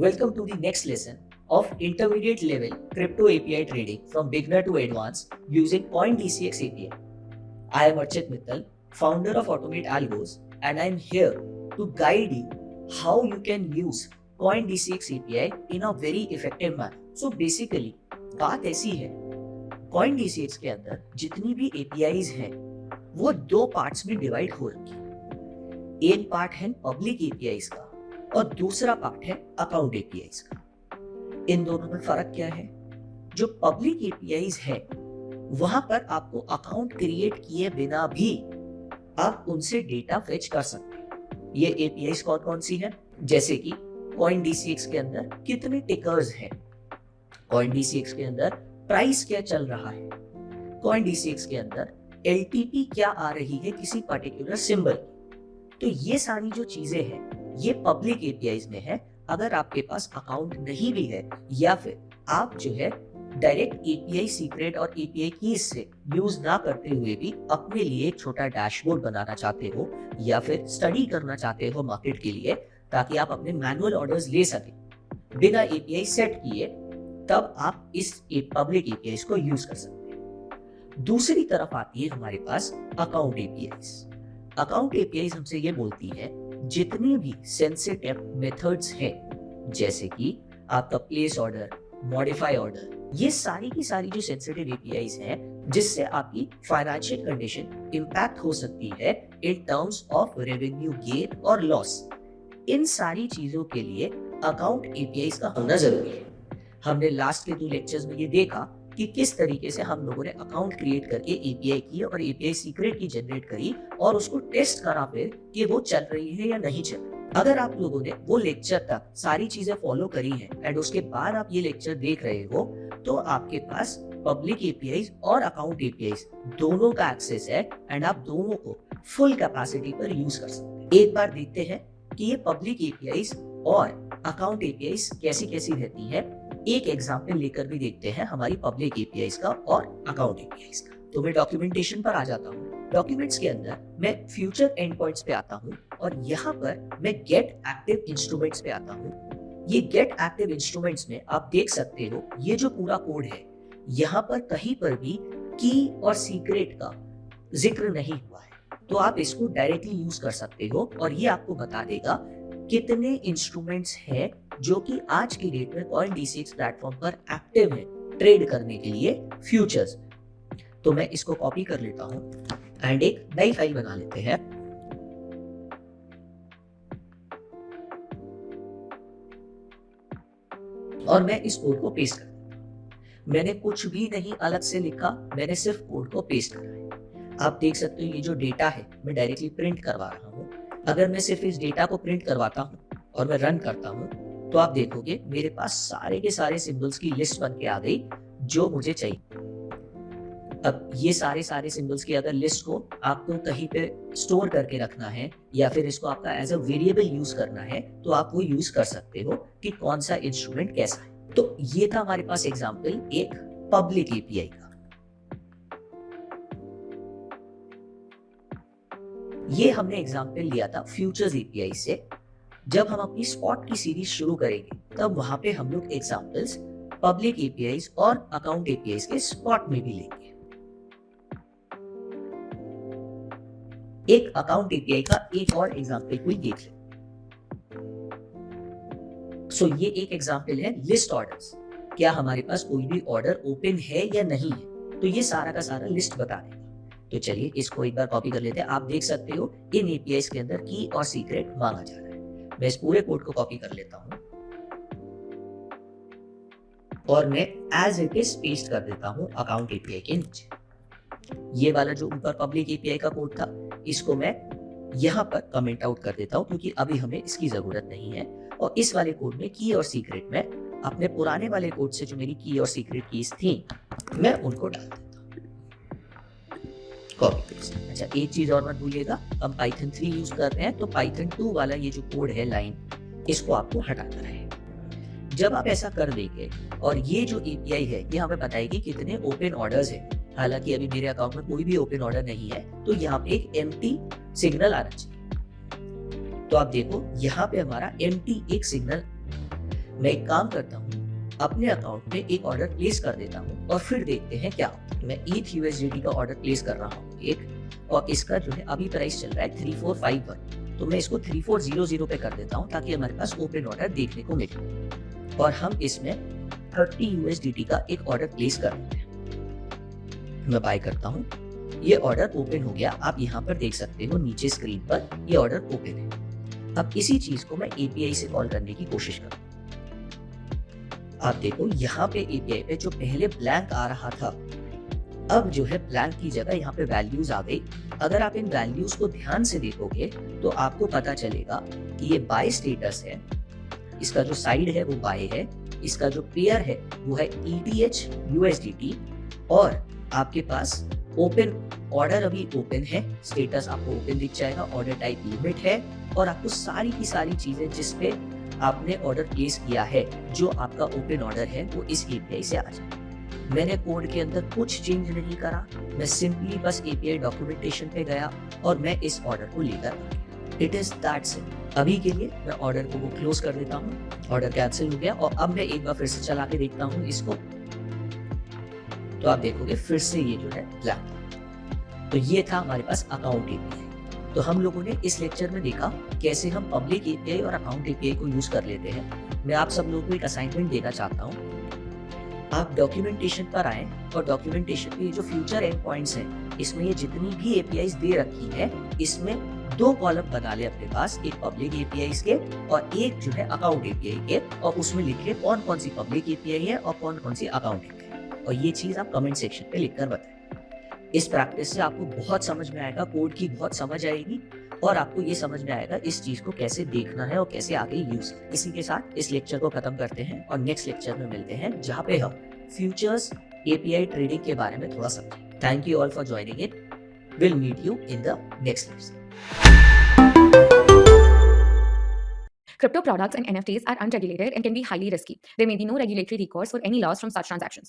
Welcome to the next lesson of intermediate level crypto API trading from beginner to advanced using CoinDCX API. I am Archit Mittal, founder of Automate Algos, and I am here to guide you how you can use CoinDCX API in a very effective manner. So basically, बात ऐसी है, CoinDCX के अंदर जितनी भी APIs हैं, वो दो पार्ट्स में डिवाइड हो रखी है। एक पार्ट है पब्लिक APIs का और दूसरा पार्ट है अकाउंट APIs का। इन दोनों में फर्क क्या है? जो पब्लिक APIs है वहां पर आपको अकाउंट क्रिएट किए बिना भी आप उनसे डेटा फेच कर सकते हैं। ये APIs कौन कौन सी है? जैसे कि CoinDCX के अंदर कितने टिकर्स हैं, CoinDCX के अंदर प्राइस क्या चल रहा है, CoinDCX के अंदर LTP क्या आ रही है किसी पर्टिकुलर सिंबल की। तो ये सारी जो चीजें हैं ये पब्लिक APIs में है। अगर आपके पास अकाउंट नहीं भी है या फिर आप जो है डायरेक्ट API सीक्रेट और API कीज से यूज ना करते हुए भी अपने लिए एक छोटा डैशबोर्ड बनाना चाहते हो या फिर स्टडी करना चाहते हो मार्केट के लिए, ताकि आप अपने मैनुअल ऑर्डर्स ले सकें बिना API सेट किए, तब आप इस पब्लिक APIs को यूज कर सकते हैं। दूसरी तरफ आती है हमारे पास अकाउंट APIs। अकाउंट APIs हमसे ये बोलती है जितने भी सेंसिटिव मेथड्स हैं, जैसे कि आपका प्लेस ऑर्डर, मॉडिफाई ऑर्डर, ये सारी की सारी जो सेंसिटिव APIs हैं जिससे आपकी फाइनेंशियल कंडीशन इंपैक्ट हो सकती है in terms of revenue gain और लॉस, इन सारी चीजों के लिए अकाउंट APIs का होना जरूरी है। हमने लास्ट के 2 लेक्चर्स में ये देखा कि किस तरीके से हम लोगों ने अकाउंट क्रिएट करके API की और API सीक्रेट की जनरेट करी और उसको टेस्ट करा फिर कि वो चल रही है या नहीं चल रही। अगर आप लोगों ने वो लेक्चर तक सारी चीजें फॉलो करी हैं एंड उसके बाद आप ये लेक्चर देख रहे हो, तो आपके पास पब्लिक APIs और अकाउंट APIs दोनों का एक्सेस है एंड आप दोनों को फुल कैपेसिटी पर यूज कर सकते हैं। एक बार देखते हैं कि ये पब्लिक APIs और अकाउंट APIs कैसी कैसी रहती है। एक एग्जाम्पल लेकर भी देखते हैं हमारी पब्लिक APIs का और अकाउंट APIs का। तो मैं डॉक्यूमेंटेशन पर आ जाता हूँ। डॉक्यूमेंट्स के अंदर मैं फ्यूचर एंड पॉइंट्स पे आता हूँ और यहाँ पर मैं गेट एक्टिव इंस्ट्रूमेंट्स पे आता हूँ। ये गेट एक्टिव इंस्ट्रूमेंट्स में आप देख सकते हो ये जो पूरा कोड है, यहाँ पर कहीं पर भी की और सीक्रेट का जिक्र नहीं हुआ है, तो आप इसको डायरेक्टली यूज कर सकते हो और ये आपको बता देगा कितने इंस्ट्रूमेंट्स हैं जो कि आज की डेट में CoinDCX प्लेटफॉर्म पर एक्टिव है ट्रेड करने के लिए फ्यूचर्स। तो मैं इसको कॉपी कर लेता हूं एंड एक नई फाइल बना लेते हैं। और मैं इस कोड को पेस्ट कर देता हूं। मैंने कुछ भी नहीं अलग से लिखा, मैंने सिर्फ कोड को पेस्ट करा है। आप देख सकते हो ये जो डेटा है मैं डायरेक्टली प्रिंट करवा रहा हूं। अगर मैं सिर्फ इस डेटा को प्रिंट करवाता हूं और मैं रन करता हूं, तो आप देखोगे मेरे पास सारे के सारे सिंबल्स की लिस्ट बन के आ गई जो मुझे चाहिए। अब ये सारे सिंबल्स की अगर लिस्ट को आपको कहीं पे स्टोर करके रखना है या फिर इसको आपका एज अ वेरिएबल यूज करना है, तो आप वो यूज कर सकते हो कि कौन सा इंस्ट्रूमेंट कैसा है। तो ये था हमारे पास एग्जांपल एक पब्लिक API का। ये हमने एग्जांपल लिया था फ्यूचर्स API से। जब हम अपनी स्पॉट की सीरीज शुरू करेंगे तब वहां पे हम लोग एग्जांपल्स पब्लिक APIs और अकाउंट APIs के स्पॉट में भी लेंगे। एक अकाउंट API का एक और एग्जांपल कोई देख ले। सो ये एक एग्जांपल है लिस्ट ऑर्डर्स। क्या हमारे पास कोई भी ऑर्डर ओपन है या नहीं है, तो ये सारा का सारा लिस्ट बता देगा। तो चलिए इसको एक बार कॉपी कर लेते हैं। आप देख सकते हो इन APIs के अंदर की और सीक्रेट मांगा जा रहा है। मैं इस पूरे कोड को कॉपी कर लेता हूं और मैं एज इट इज पेस्ट कर देता हूं अकाउंट API के नीचे। ये वाला जो ऊपर पब्लिक API का कोड था, इसको मैं यहां पर कमेंट आउट कर देता हूं क्योंकि अभी हमें इसकी जरूरत नहीं है। और इस वाले कोड में की और सीक्रेट में अपने पुराने वाले कोड से जो मेरी की और सीक्रेट कीज थी, मैं उनको डाल देता हूं। Copy paste. अच्छा, एक चीज और मत भूलिएगा, हम Python 3 यूज कर रहे हैं, तो Python 2 वाला ये जो कोड है लाइन, इसको आपको हटाना है। जब आप ऐसा कर देंगे और ये जो API है ये हमें बताएगी कितने ओपन ऑर्डर्स है। हालांकि अभी मेरे अकाउंट में कोई भी ओपन ऑर्डर नहीं है, तो यहाँ पे एक एम्प्टी सिग्नल आना चाहिए। तो आप देखो यहाँ पे हमारा एम्प्टी एक सिग्नल मैं एक काम करता हूँ, अपने अकाउंट में एक ऑर्डर प्लेस कर देता हूँ और फिर देखते हैं क्या होता है। मैं ETH USDT का ऑर्डर प्लेस कर रहा हूँ एक, और इसका जो है अभी प्राइस चल रहा है 3451, तो मैं इसको 3400 पे कर देता हूँ ताकि हमारे पास ओपन ऑर्डर देखने को मिले। और हम इसमें 30 USDT का एक ऑर्डर प्लेस कर देते हैं। मैं बाय करता हूँ, ये ऑर्डर ओपन हो गया। आप यहाँ पर देख सकते हो नीचे स्क्रीन पर ये ऑर्डर ओपन है। अब इसी चीज को मैं API से कॉल करने की कोशिश करता हूँ। आप देखो यहाँ पे API पे जो पहले ब्लैंक आ रहा था, अब जो है ब्लैंक की जगह यहाँ पे वैल्यूज आ गई। अगर आप इन वैल्यूज को ध्यान से देखोगे तो आपको पता चलेगा कि ये बाय स्टेटस है, इसका जो साइड है वो बाय है, इसका जो पेयर है वो है ETH USDT, और आपके पास ओपन ऑर्डर अभी ओपन है, स्टेटस आपको ओपन दिख जाएगा, ऑर्डर टाइप लिमिट है, और आपको सारी की सारी चीजें जिसपे आपने ऑर्डर प्लेस किया है, जो आपका ओपन ऑर्डर है, वो इस API से आ जाए। मैंने कोड के अंदर कुछ चेंज नहीं करा, मैं सिंपली बस API डॉक्यूमेंटेशन पे गया और मैं इस ऑर्डर को लेकर आ गया। It is that simple. अभी के लिए मैं ऑर्डर को क्लोज कर देता हूँ, ऑर्डर कैंसिल हो गया। और अब मैं एक बार फिर से चला के देखता हूँ इसको, तो आप देखोगे फिर से ये जो है ब्लैंक। तो ये था हमारे पास अकाउंट API। तो हम लोगों ने इस लेक्चर में देखा कैसे हम पब्लिक API और अकाउंट API को यूज कर लेते हैं। मैं आप सब लोगों को एक असाइनमेंट देना चाहता हूँ। आप डॉक्यूमेंटेशन पर आए और डॉक्यूमेंटेशन के जो फ्यूचर एंड पॉइंट्स हैं, इसमें ये जितनी भी APIs दे रखी है, इसमें 2 कॉलम बना ले अपने पास, एक पब्लिक APIs के और एक जो है अकाउंट API के, और उसमें लिखे कौन कौन सी पब्लिक API है और कौन कौन सी अकाउंट API है, और ये चीज आप कमेंट सेक्शन पे लिखकर बताएं। इस प्रैक्टिस से आपको बहुत समझ में आएगा, कोड की बहुत समझ आएगी, और आपको ये समझ में आएगा इस चीज को कैसे देखना है और कैसे आगे यूज। इसी के साथ इस लेक्चर को खत्म करते हैं और नेक्स्ट लेक्चर में मिलते हैं, जहाँ पे हम फ्यूचर्स API ट्रेडिंग के बारे में थोड़ा समझें। Thank you all for joining it. Will meet you in the next lecture. Crypto products and NFTs are unregulated and can be highly risky. There may be no regulatory recourse for any loss from such transactions.